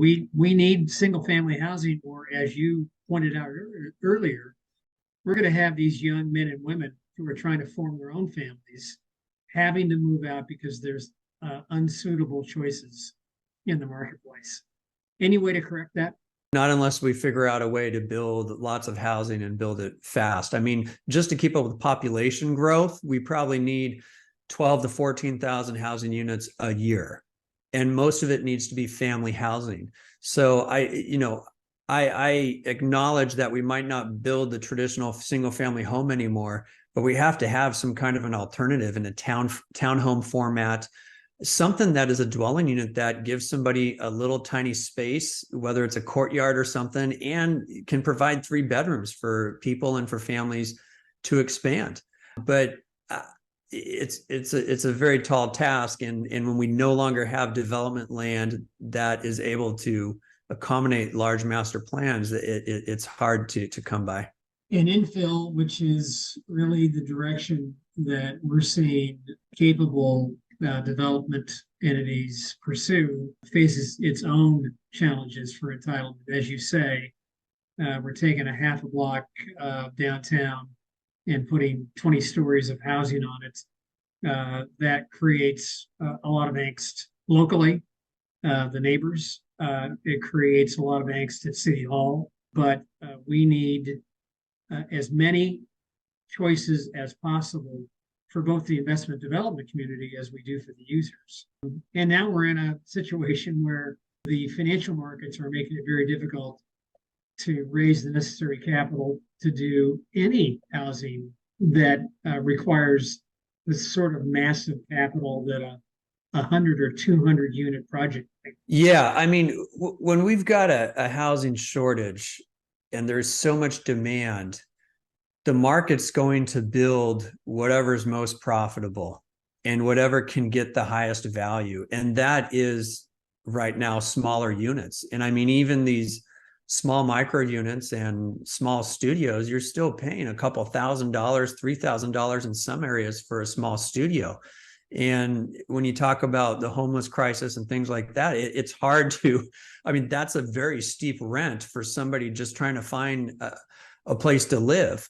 We need single family housing, or as you pointed out earlier, we're going to have these young men and women who are trying to form their own families having to move out because there's unsuitable choices in the marketplace. Any way to correct that? Not unless we figure out a way to build lots of housing and build it fast. I mean, just to keep up with population growth, we probably need 12 to 14,000 housing units a year. And most of it needs to be family housing. So I acknowledge that we might not build the traditional single family home anymore, but we have to have some kind of an alternative in a townhome format, something that is a dwelling unit that gives somebody a little tiny space, whether it's a courtyard or something, and can provide 3 bedrooms for people and for families to expand. But it's a very tall task, and when we no longer have development land that is able to accommodate large master plans, it's hard to come by. And infill, which is really the direction that we're seeing capable development entities pursue, faces its own challenges for entitlement. As you say, we're taking a half a block downtown and putting 20 stories of housing on it. That creates a lot of angst locally, the neighbors. It creates a lot of angst at City Hall, but we need as many choices as possible for both the investment development community as we do for the users. And now we're in a situation where the financial markets are making it very difficult to raise the necessary capital to do any housing that requires the sort of massive capital that a 100 or 200 unit project. Yeah, I mean, when we've got a housing shortage and there's so much demand, the market's going to build whatever's most profitable and whatever can get the highest value. And that is right now smaller units. And I mean, even these small micro units and small studios, you're still paying a couple $1,000, $3,000 in some areas for a small studio. And when you talk about the homeless crisis and things like that, it's hard to, I mean, that's a very steep rent for somebody just trying to find a place to live.